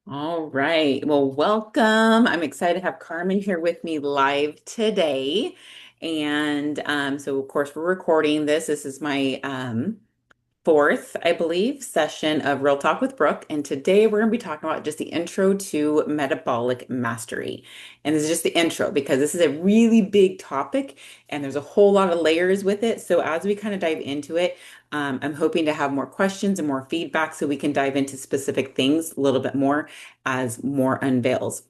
All right. Well, welcome. I'm excited to have Carmen here with me live today. And so, of course, we're recording this. This is my fourth, I believe, session of Real Talk with Brooke. And today we're going to be talking about just the intro to metabolic mastery. And this is just the intro because this is a really big topic and there's a whole lot of layers with it. So as we kind of dive into it, I'm hoping to have more questions and more feedback so we can dive into specific things a little bit more as more unveils.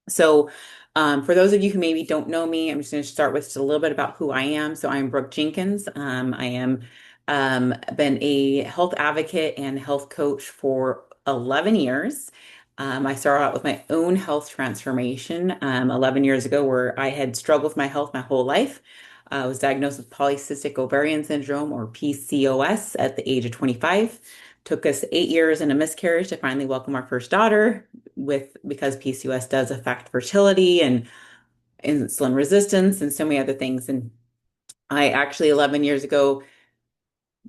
So, for those of you who maybe don't know me, I'm just going to start with just a little bit about who I am. So, I'm Brooke Jenkins. I am been a health advocate and health coach for 11 years. I started out with my own health transformation 11 years ago, where I had struggled with my health my whole life. I was diagnosed with polycystic ovarian syndrome, or PCOS, at the age of 25. Took us 8 years and a miscarriage to finally welcome our first daughter with because PCOS does affect fertility and insulin resistance and so many other things. And I actually 11 years ago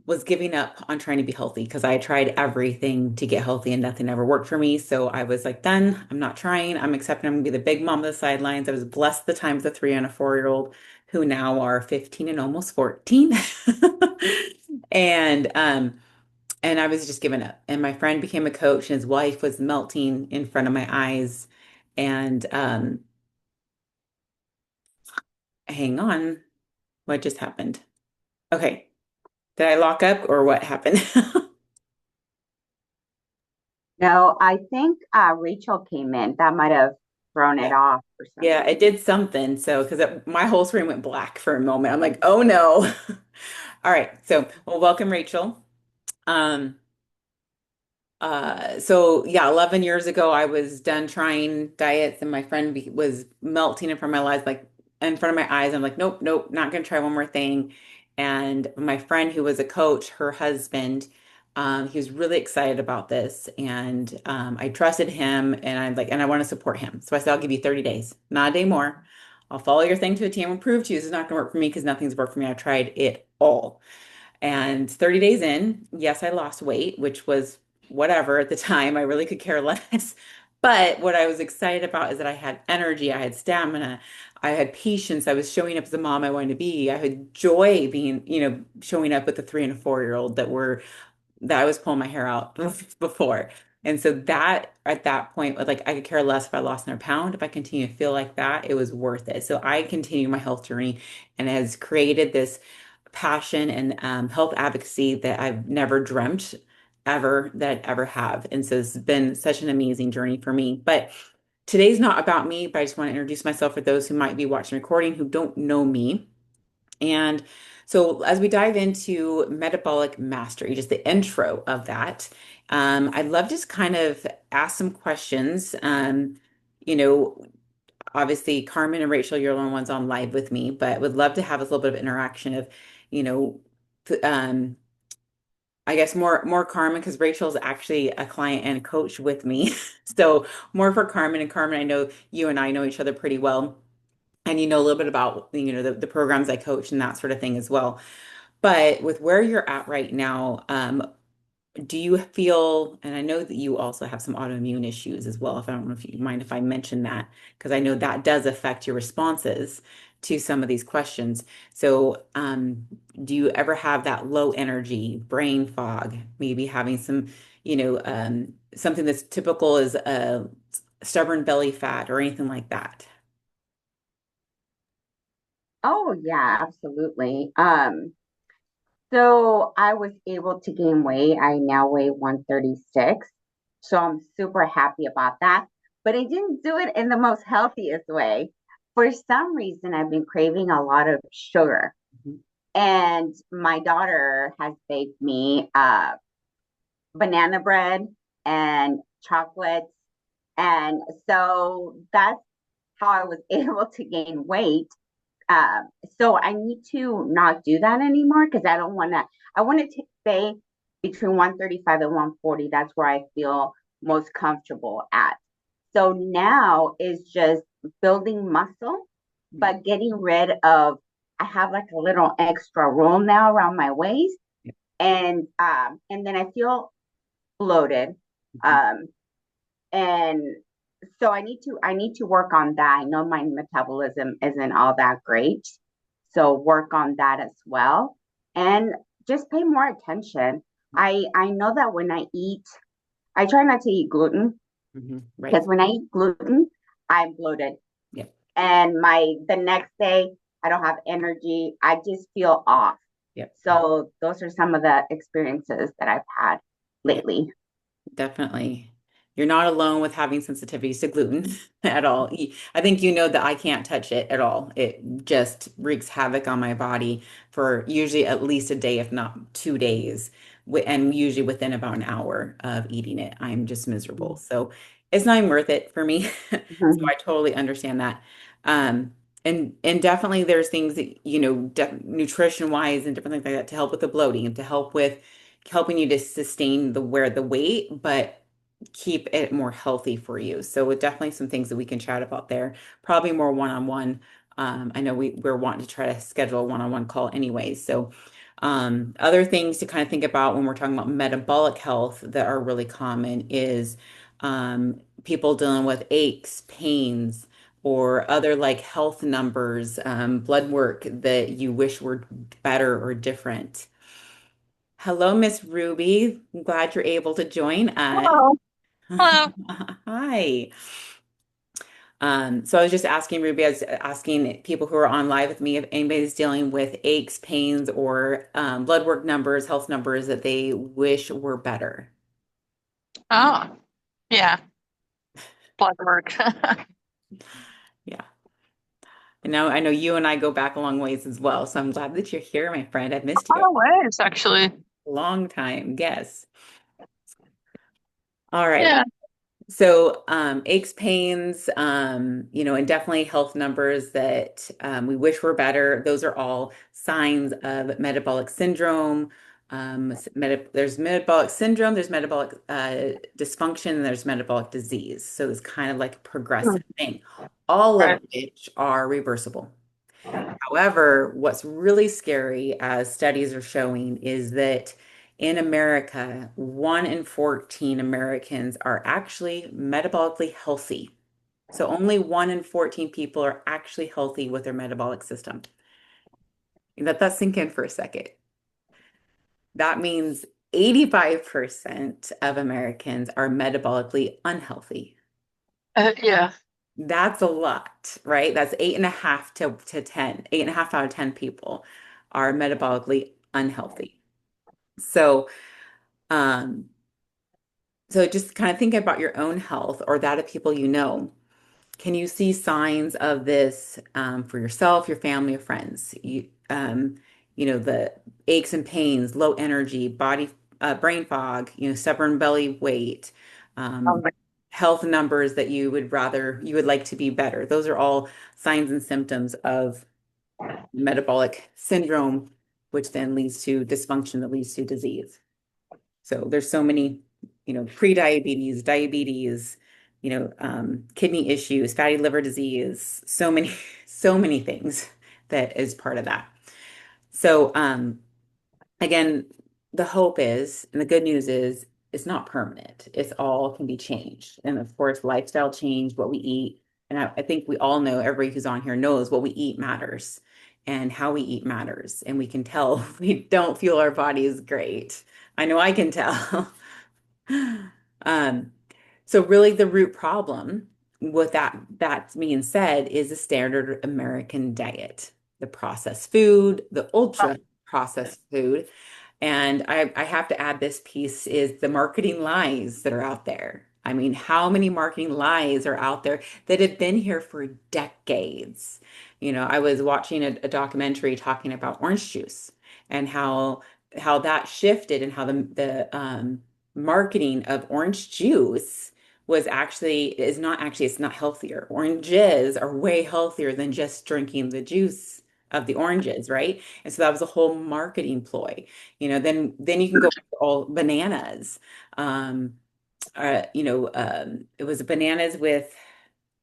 was giving up on trying to be healthy because I tried everything to get healthy and nothing ever worked for me. So I was like, done. I'm not trying. I'm accepting I'm gonna be the big mom of the sidelines. I was blessed the times of 3 and a 4-year-old who now are 15 and almost 14. And and I was just giving up. And my friend became a coach, and his wife was melting in front of my eyes. And hang on, what just happened? Okay, did I lock up or what happened? No, I think Rachel came in. That might have thrown it off for some Yeah, it reason. did something. So, because my whole screen went black for a moment, I'm like, oh no. All right. So, well, welcome, Rachel. Um, so yeah, 11 years ago, I was done trying diets and my friend was melting in front of my eyes, like in front of my eyes. I'm like, nope, nope, not gonna try one more thing. And my friend who was a coach, her husband, he was really excited about this. And I trusted him and I'm like, and I want to support him. So I said, I'll give you 30 days, not a day more. I'll follow your thing to a T and prove to you this is not gonna work for me because nothing's worked for me. I tried it all. And 30 days in, yes, I lost weight, which was whatever at the time. I really could care less. But what I was excited about is that I had energy, I had stamina, I had patience, I was showing up as the mom I wanted to be. I had joy being, showing up with the 3 and a 4-year-old that I was pulling my hair out before. And so that at that point, like I could care less if I lost another pound. If I continue to feel like that, it was worth it. So I continued my health journey and has created this passion and health advocacy that I've never dreamt ever that I'd ever have. And so it's been such an amazing journey for me. But today's not about me, but I just want to introduce myself for those who might be watching recording who don't know me. And so, as we dive into metabolic mastery, just the intro of that, I'd love to just kind of ask some questions. You know, Obviously, Carmen and Rachel, you're the only ones on live with me, but would love to have a little bit of interaction of, you know, I guess more Carmen because Rachel's actually a client and a coach with me. So more for Carmen. And Carmen, I know you and I know each other pretty well. And you know a little bit about, the programs I coach and that sort of thing as well. But with where you're at right now, do you feel, and I know that you also have some autoimmune issues as well, if I don't know if you mind if I mention that, because I know that does affect your responses to some of these questions. So, do you ever have that low energy, brain fog, maybe having some, something that's typical as a stubborn belly fat or anything like that? Oh yeah, absolutely. So I was able to gain weight. I now weigh 136. So I'm super happy about that. But I didn't do it in the most healthiest way. For some reason, I've been craving a lot of sugar. And my daughter has baked me banana bread and chocolates. And so that's how I was able to gain weight. So I need to not do that anymore because I don't want to. I want to stay between 135 and 140. That's where I feel most comfortable at. So now is just building muscle, but getting rid of. I have like a little extra roll now around my waist, and then I feel bloated. Um, And so I need to work on that. I know my metabolism isn't all that great. So work on that as well. And just pay more attention. I know that when I eat, I try not to eat gluten Right. because when I eat gluten, I'm bloated. Yep. And my the next day I don't have energy. I just feel off. Yep. So those are some of the experiences that I've had Yeah. lately. Definitely. You're not alone with having sensitivities to gluten at all. I think you know that I can't touch it at all. It just wreaks havoc on my body for usually at least a day, if not 2 days, and usually within about an hour of eating it. I'm just miserable. So it's not even worth it for me. So Mhm. I totally understand that. Um, and definitely there's things that, nutrition wise and different things like that to help with the bloating and to help with helping you to sustain the weight, but keep it more healthy for you. So with definitely some things that we can chat about there, probably more one-on-one. I know we're wanting to try to schedule a one-on-one call anyway. So other things to kind of think about when we're talking about metabolic health that are really common is people dealing with aches, pains, or other like health numbers, blood work that you wish were better or different. Hello, Miss Ruby. I'm glad you're able to join us. Hello. Hello. Hi. So I was just asking Ruby, I was asking people who are on live with me if anybody's dealing with aches, pains, or blood work numbers, health numbers that they wish were better. Oh, yeah, blood work. Yeah. And now I know you and I go back a long ways as well. So I'm glad that you're here, my friend. I've missed you Quite a ways, actually. a long time. Yes. All right. Yeah. So, aches, pains, and definitely health numbers that we wish were better. Those are all signs of metabolic syndrome. There's metabolic syndrome, there's metabolic dysfunction, and there's metabolic disease. So it's kind of like a Hmm. progressive thing, all of Right. which are reversible. However, what's really scary, as studies are showing, is that in America, 1 in 14 Americans are actually metabolically healthy. So only 1 in 14 people are actually healthy with their metabolic system. Let that sink in for a second. That means 85% of Americans are metabolically unhealthy. Yeah. That's a lot, right? That's 8.5 to 10. 8.5 out of 10 people are metabolically unhealthy. So, um, so just kind of think about your own health or that of people you know. Can you see signs of this for yourself, your family, or friends? The aches and pains, low energy, brain fog, stubborn belly weight, Um, um, health numbers that you would like to be better. Those are all signs and symptoms of metabolic syndrome, which then leads to dysfunction that leads to disease. So there's so many, pre-diabetes, diabetes, kidney issues, fatty liver disease, so many, so many things that is part of that. So again, the hope is, and the good news is, it's not permanent. It's all can be changed. And of course, lifestyle change, what we eat. And I think we all know, everybody who's on here knows what we eat matters and how we eat matters. And we can tell if we don't feel our body is great. I know I can tell. Um, so really the root problem with that being said is the standard American diet, the processed food, the ultra processed food. And I have to add this piece is the marketing lies that are out there. I mean, how many marketing lies are out there that have been here for decades? I was watching a documentary talking about orange juice and how that shifted and how the marketing of orange juice it's not healthier. Oranges are way healthier than just drinking the juice of the oranges, right? And so that was a whole marketing ploy. Then you can go to all bananas. Um, it was bananas with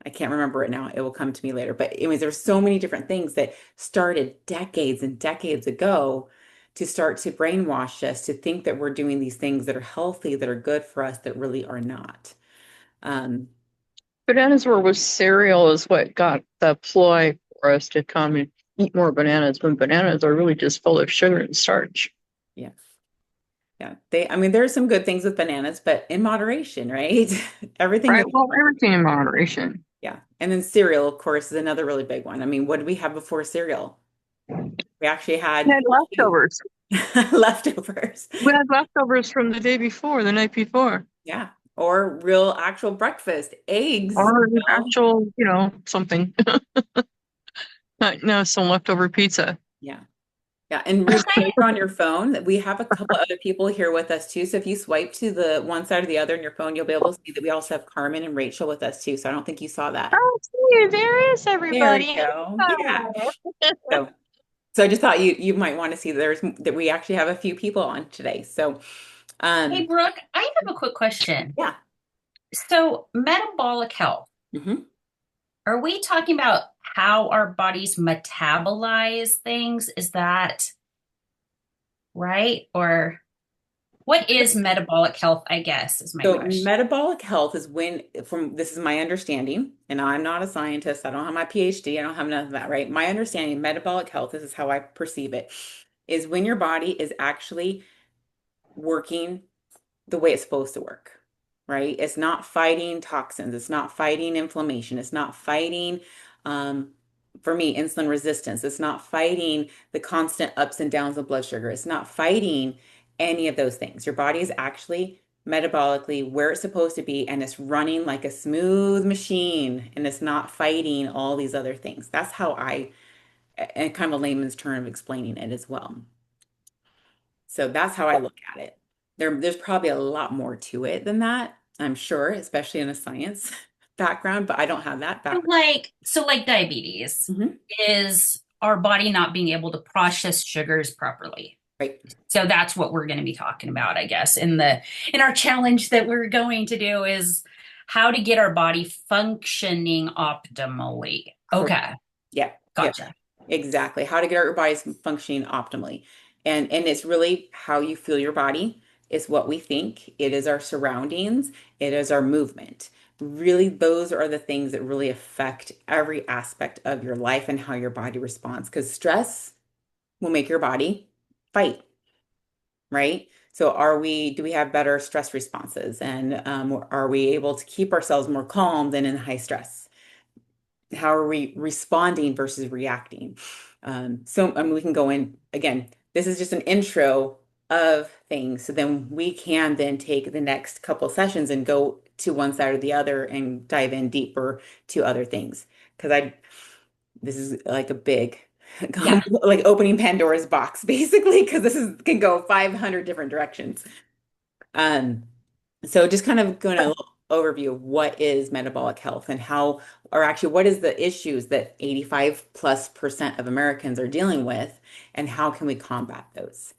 I can't remember it now. It will come to me later. But anyways, there's so many different things that started decades and decades ago to start to brainwash us to think that we're doing these things that are healthy, that are good for us, that really are not. Um, Bananas were with cereal is what got the ploy for us to come and eat more bananas when bananas are really just full of sugar and starch. yeah. Yeah. I mean, there's some good things with bananas, but in moderation, right? Everything Right? that, Well, everything in moderation. yeah. And then cereal, of course, is another really big one. I mean, what did we have before cereal? We actually We had had two leftovers. leftovers. We had leftovers from the day before, the night before. Yeah. Or real actual breakfast, eggs, Or you know? actual, something. No, some leftover pizza. Yeah. Yeah. And Ruth, I know you're on your phone. We have a couple other people here with us too. So if you swipe to the one side or the other on your phone, you'll be able to see that we also have Carmen and Rachel with us too. So I don't think you saw that. Oh, see, there is There we everybody. go. Yeah. Hello. So So I just thought you might want to see that we actually have a few people on today. So Hey, um Brooke, I have a quick question. yeah. So, metabolic health, Hmm. are we talking about how our bodies metabolize things? Is that right? Or what is metabolic health, I guess, is my So question. metabolic health is when from this is my understanding, and I'm not a scientist, I don't have my PhD, I don't have none of that, right? My understanding, metabolic health, this is how I perceive it, is when your body is actually working the way it's supposed to work, right? It's not fighting toxins, it's not fighting inflammation, it's not fighting, um, for me, insulin resistance, it's not fighting the constant ups and downs of blood sugar, it's not fighting any of those things. Your body is actually metabolically where it's supposed to be, and it's running like a smooth machine, and it's not fighting all these other things. That's how and kind of a layman's term of explaining it as well. So that's how I look at it. There's probably a lot more to it than that, I'm sure, especially in a science background, but I don't have that background. So like diabetes Mhm. is our body not being able to process sugars properly. Right. So that's what we're going to be talking about, I guess, in our challenge that we're going to do is how to get our body functioning optimally. Correct. Okay, Yeah. Yeah. gotcha. Exactly. How to get our bodies functioning optimally. And it's really how you feel your body. It's what we think. It is our surroundings. It is our movement. Really, those are the things that really affect every aspect of your life and how your body responds. Because stress will make your body fight, right? So do we have better stress responses? And are we able to keep ourselves more calm than in high stress? How are we responding versus reacting? So I mean, we can go in again. This is just an intro of things. So then we can then take the next couple sessions and go to one side or the other and dive in deeper to other things. Because this is like a big, Yeah. like opening Pandora's box, basically, because this is can go 500 different directions. Um, so just kind of going a little overview of what is metabolic health and how, or actually what is the issues that 85+% of Americans are dealing with, and how can we combat those?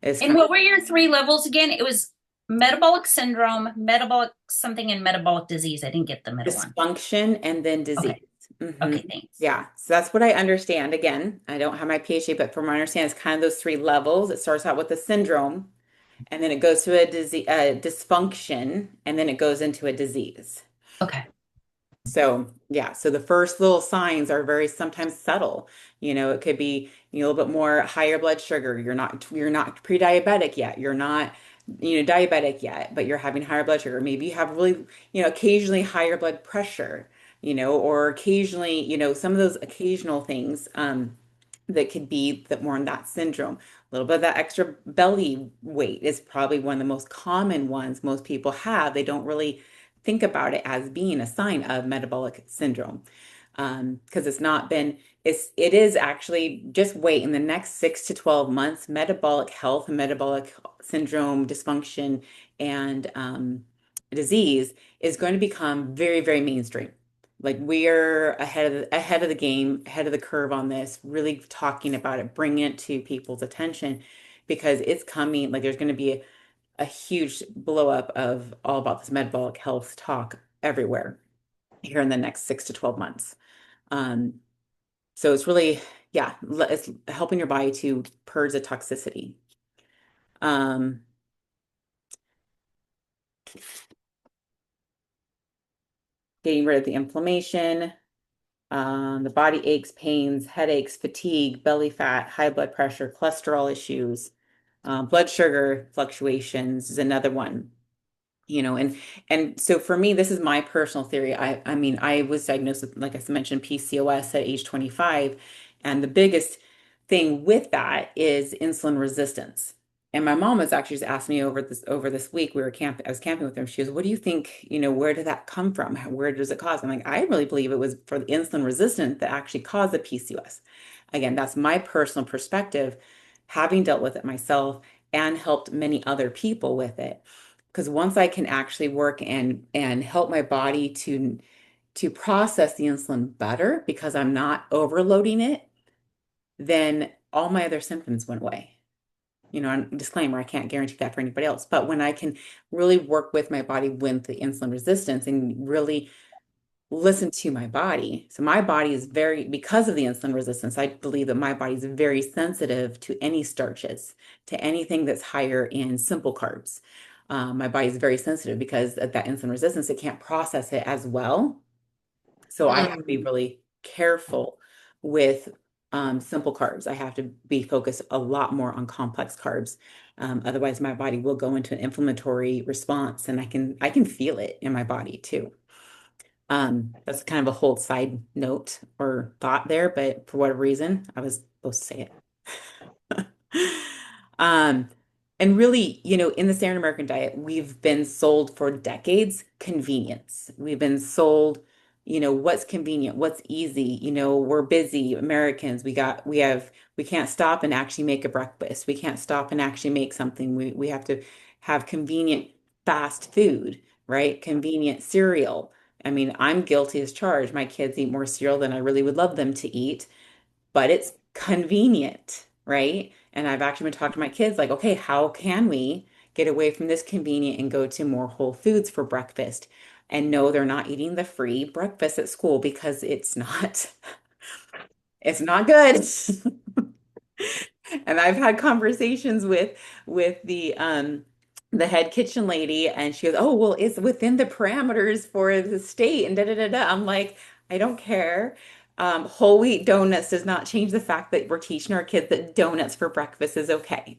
Is And kind what were your three levels again? It was metabolic syndrome, metabolic something, and metabolic disease. I didn't get the of middle one. dysfunction and then Okay. disease. Hmm. Okay, thanks. Yeah, so that's what I understand. Again, I don't have my PhD, but from my understanding, it's kind of those three levels. It starts out with the syndrome, and then it goes to a dysfunction, and then it goes into a disease. Okay. So yeah, so the first little signs are very sometimes subtle. It could be, a little bit more higher blood sugar. You're not pre-diabetic yet. You're not, diabetic yet, but you're having higher blood sugar. Maybe you have really, occasionally higher blood pressure, or occasionally, some of those occasional things. That could be that more in that syndrome. A little bit of that extra belly weight is probably one of the most common ones most people have. They don't really think about it as being a sign of metabolic syndrome. Because it is actually just wait in the next 6 to 12 months, metabolic health, metabolic syndrome, dysfunction, and disease is going to become very, very mainstream. Like we're ahead of the game, ahead of the curve on this, really talking about it, bringing it to people's attention because it's coming. Like there's going to be a huge blow up of all about this metabolic health talk everywhere here in the next 6 to 12 months. Um, so it's really, yeah, it's helping your body to purge the toxicity. Um, getting rid of the inflammation, the body aches, pains, headaches, fatigue, belly fat, high blood pressure, cholesterol issues, blood sugar fluctuations is another one. And so for me, this is my personal theory. I mean, I was diagnosed with, like I mentioned, PCOS at age 25, and the biggest thing with that is insulin resistance. And my mom was actually just asked me over this week. I was camping with her. She goes, "What do you think? Where did that come from? Where does it cause?" I'm like, I really believe it was for the insulin resistance that actually caused the PCOS. Again, that's my personal perspective, having dealt with it myself and helped many other people with it. Because once I can actually work and help my body to process the insulin better because I'm not overloading it, then all my other symptoms went away. And disclaimer, I can't guarantee that for anybody else. But when I can really work with my body with the insulin resistance and really listen to my body. So my body is because of the insulin resistance, I believe that my body is very sensitive to any starches, to anything that's higher in simple carbs. My body is very sensitive because of that insulin resistance. It can't process it as well. So I have to be Mm. really careful with simple carbs. I have to be focused a lot more on complex carbs. Otherwise, my body will go into an inflammatory response, and I can feel it in my body too. That's kind of a whole side note or thought there, but for whatever reason, I was supposed to say it. Um, and really, in the standard American diet, we've been sold for decades convenience. We've been sold, what's convenient, what's easy. We're busy Americans. We can't stop and actually make a breakfast. We can't stop and actually make something. We have to have convenient fast food, right? Convenient cereal. I mean, I'm guilty as charged. My kids eat more cereal than I really would love them to eat, but it's convenient, right? And I've actually been talking to my kids like, okay, how can we get away from this convenient and go to more whole foods for breakfast? And no, they're not eating the free breakfast at school because it's not good. And I've had conversations with the head kitchen lady, and she goes, "Oh, well, it's within the parameters for the state," and da da da da. I'm like, I don't care. Whole wheat donuts does not change the fact that we're teaching our kids that donuts for breakfast is okay.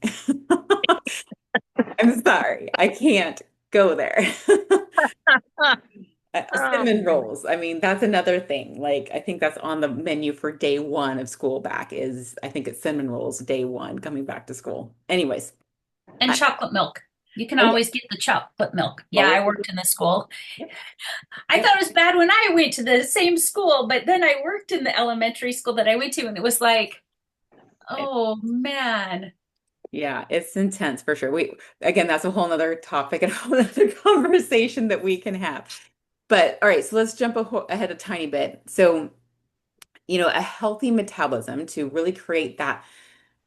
I'm sorry, I can't go there. Cinnamon Um, rolls. I mean, that's another thing. Like, I think that's on the menu for day one of school back is I think it's cinnamon rolls day one coming back to school. Anyways, And I, chocolate milk. You can oh yeah, always get the chocolate milk. Yeah, always. I worked in the school. Yep, I yep. thought it was bad when I went to the same school, but then I worked in the elementary school that I went to, and it was like, It- oh man. yeah, it's intense for sure. Again, that's a whole nother topic and a whole nother conversation that we can have. But all right, so let's jump ahead a tiny bit. So, a healthy metabolism to really create that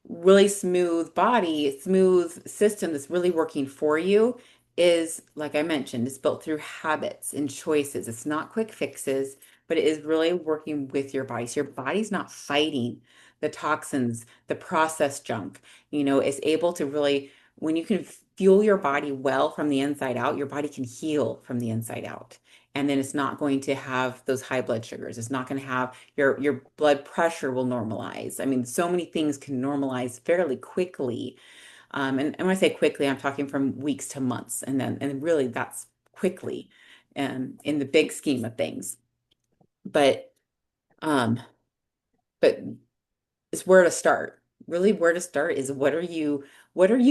really smooth body, smooth system that's really working for you is, like I mentioned, it's built through habits and choices. It's not quick fixes, but it is really working with your body. So your body's not fighting the toxins, the processed junk. It's able to really, when you can fuel your body well from the inside out, your body can heal from the inside out. And then it's not going to have those high blood sugars. It's not going to have your blood pressure will normalize. I mean, so many things can normalize fairly quickly. And when I say quickly, I'm talking from weeks to months, and really that's quickly, in the big scheme of things. But um, but it's where to start. Really, where to start is what are you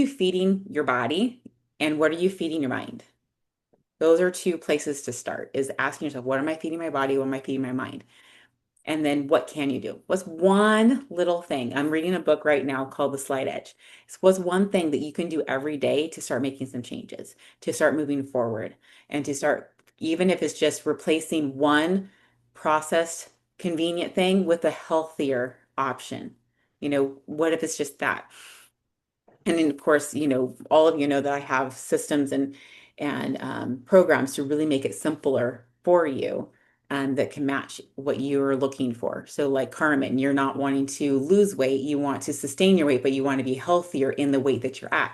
feeding your body, and what are you feeding your mind? Those are two places to start. Is asking yourself, what am I feeding my body? What am I feeding my mind? And then what can you do? What's one little thing? I'm reading a book right now called The Slight Edge. What's one thing that you can do every day to start making some changes, to start moving forward, and to start, even if it's just replacing one processed, convenient thing with a healthier option? What if it's just that? And then, of course, all of you know that I have systems and programs to really make it simpler for you and that can match what you're looking for. So, like Carmen, you're not wanting to lose weight, you want to sustain your weight, but you want to be healthier in the weight that you're at.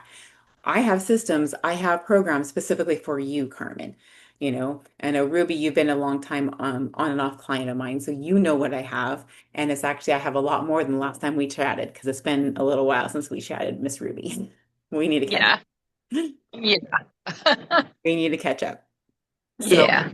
I have programs specifically for you, Carmen, I know Ruby, you've been a long time on and off client of mine, so you know what I have. And it's actually, I have a lot more than the last time we chatted because it's been a little while since we chatted, Miss Ruby. We need to catch Yeah. up. Yeah. We need to catch up. So Yeah.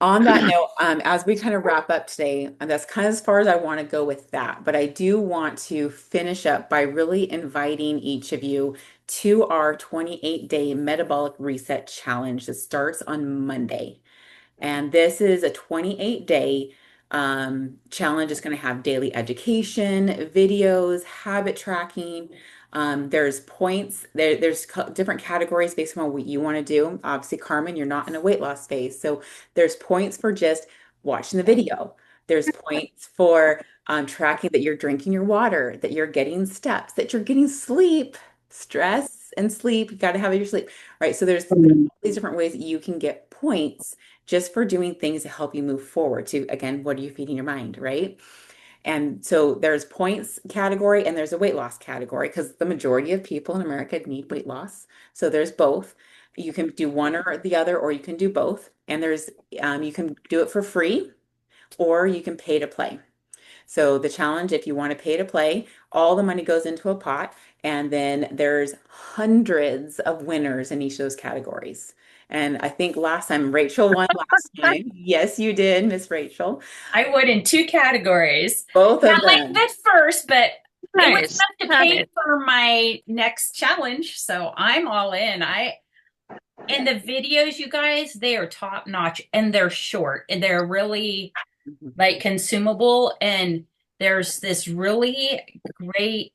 on that note, as we kind of wrap up today, and that's kind of as far as I want to go with that, but I do want to finish up by really inviting each of you to our 28-day metabolic reset challenge that starts on Monday. And this is a 28-day challenge. It's going to have daily education, videos, habit tracking. There's points. There's different categories based on what you want to do. Obviously, Carmen, you're not in a weight loss phase. So there's points for just watching the video. There's points for tracking that you're drinking your water, that you're getting steps, that you're getting sleep, stress and sleep. You got to have your sleep, right? So there's all these different ways that you can get points just for doing things to help you move forward to, again, what are you feeding your mind, right? And so there's points category and there's a weight loss category because the majority of people in America need weight loss. So there's both. You can do one or the other, or you can do both. And you can do it for free or you can pay to play. So the challenge, if you want to pay to play, all the money goes into a pot, and then there's hundreds of winners in each of those categories. And I think last time Rachel won last time. Yes, you did, Miss Rachel. I would in two categories. Both of Not like them. the first, but it was Nice. enough to pay Nice. for my next challenge. So I'm all in. And the videos, you guys, they are top notch and they're short and they're really Mhm. like consumable. And there's this really great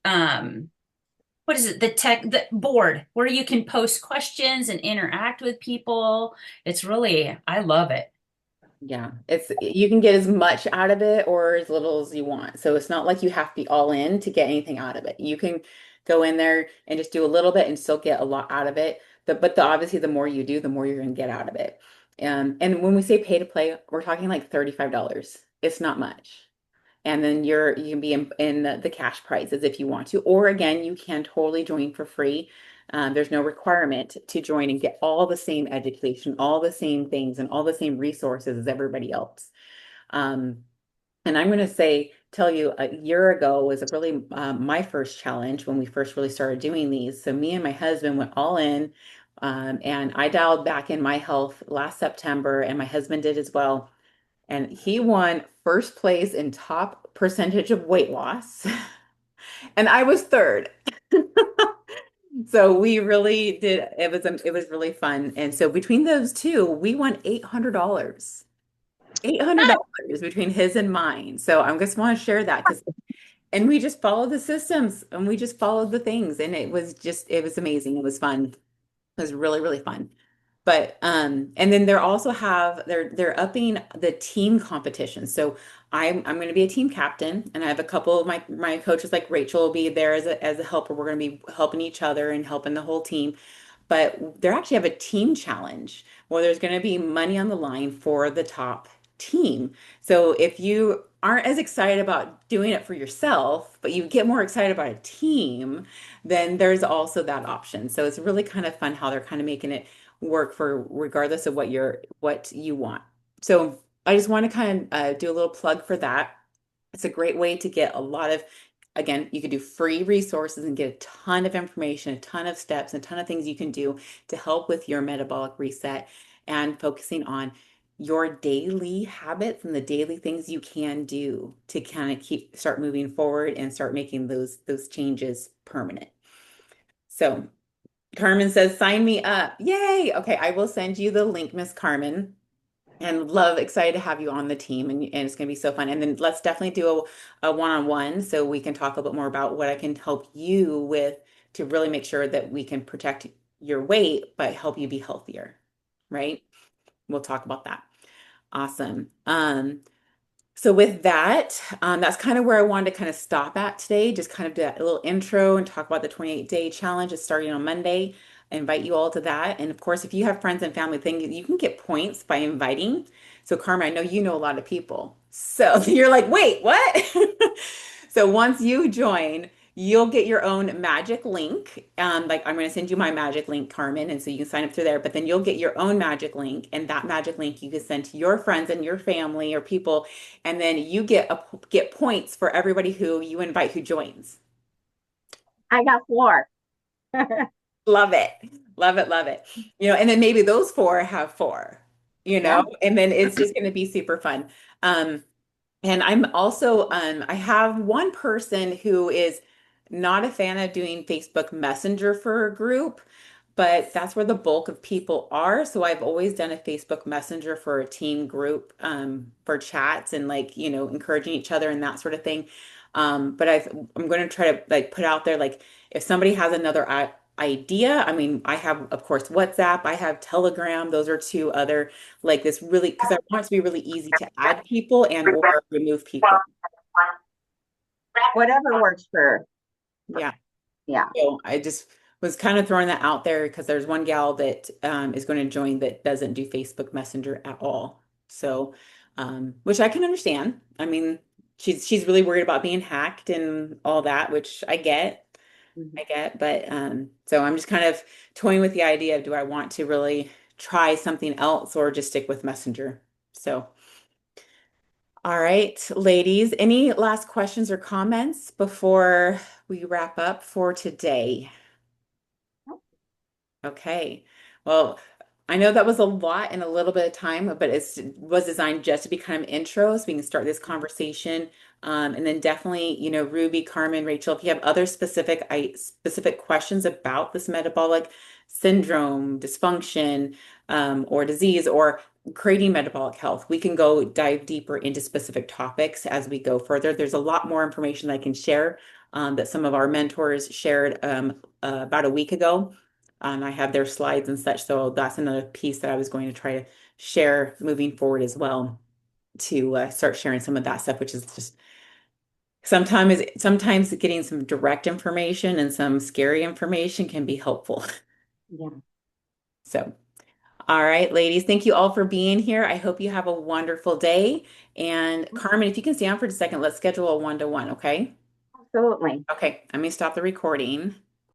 what is it, the board where you can post questions and interact with people. It's really, I love it. Yeah, it's you can get as much out of it or as little as you want. So it's not like you have to be all in to get anything out of it. You can go in there and just do a little bit and still get a lot out of it. Obviously the more you do, the more you're going to get out of it. And when we say pay to play, we're talking like $35. It's not much. And then you can be in the cash prizes if you want to. Or again, you can totally join for free. There's no requirement to join and get all the same education, all the same things, and all the same resources as everybody else. Um, and I'm going to tell you, a year ago was really my first challenge when we first really started doing these. So me and my husband went all in, and I dialed back in my health last September, and my husband did as well. And he won first place in top percentage of weight loss, and I was third. So we really did. It was really fun. And so between those two, we won $800. $800 between his and mine. So I just want to share that because, and we just followed the systems and we just followed the things, and it was amazing. It was fun. It was really, really fun. But and then they're upping the team competition. So I'm going to be a team captain, and I have a couple of my coaches like Rachel will be there as a helper. We're going to be helping each other and helping the whole team. But they actually have a team challenge where there's going to be money on the line for the top team. So if you aren't as excited about doing it for yourself, but you get more excited about a team, then there's also that option. So it's really kind of fun how they're kind of making it work for regardless of what you want. So I just want to kind of do a little plug for that. It's a great way to get a lot of, again, you could do free resources and get a ton of information, a ton of steps, and a ton of things you can do to help with your metabolic reset and focusing on your daily habits and the daily things you can do to kind of start moving forward and start making those changes permanent. So Carmen says, sign me up. Yay. Okay, I will send you the link, Miss Carmen. And excited to have you on the team, and it's going to be so fun. And then let's definitely do a one-on-one so we can talk a little bit more about what I can help you with to really make sure that we can protect your weight, but help you be healthier, right? We'll talk about that. Awesome. So with that, that's kind of where I wanted to kind of stop at today. Just kind of do a little intro and talk about the 28-day challenge. It's starting on Monday. I invite you all to that. And of course, if you have friends and family thing, you can get points by inviting. So Carmen, I know you know a lot of people. So you're like, wait, what? So once you join, you'll get your own magic link. Like I'm going to send you my magic link, Carmen, and so you can sign up through there. But then you'll get your own magic link, and that magic link you can send to your friends and your family or people, and then you get points for everybody who you invite who joins. I got four. Love it. Love it. Love it. And then maybe those four have four, Yeah. and then it's just going to be super fun. Um, and I'm also, I have one person who is not a fan of doing Facebook Messenger for a group, but that's where the bulk of people are. So I've always done a Facebook Messenger for a team group, for chats and like, encouraging each other and that sort of thing. I'm going to try to like put out there, like if somebody has another idea, I mean, I have, of course, WhatsApp, I have Telegram. Those are two other like this really, because I want it to be really easy to add people and or remove people. Whatever works Yeah. yeah. So I just was kind of throwing that out there because there's one gal that is going to join that doesn't do Facebook Messenger at all. So, which I can understand. I mean, she's really worried about being hacked and all that, which I get. Mhm. I get, but so I'm just kind of toying with the idea of do I want to really try something else or just stick with Messenger? So, all right, ladies, any last questions or comments before we wrap up for today? Okay. Well, I know that was a lot in a little bit of time, but it was designed just to be kind of intro so we can start this conversation. And then definitely, Ruby, Carmen, Rachel, if you have other specific questions about this metabolic syndrome, dysfunction, or disease, or creating metabolic health, we can go dive deeper into specific topics as we go further. There's a lot more information I can share, that some of our mentors shared, about a week ago. I have their slides and such, so that's another piece that I was going to try to share moving forward as well to start sharing some of that stuff, which is just sometimes getting some direct information and some scary information can be helpful. Yeah. So, all right, ladies, thank you all for being here. I hope you have a wonderful day. And Carmen, if you can stay on for a second, let's schedule a one-to-one, okay? Absolutely. Okay, let me stop the recording.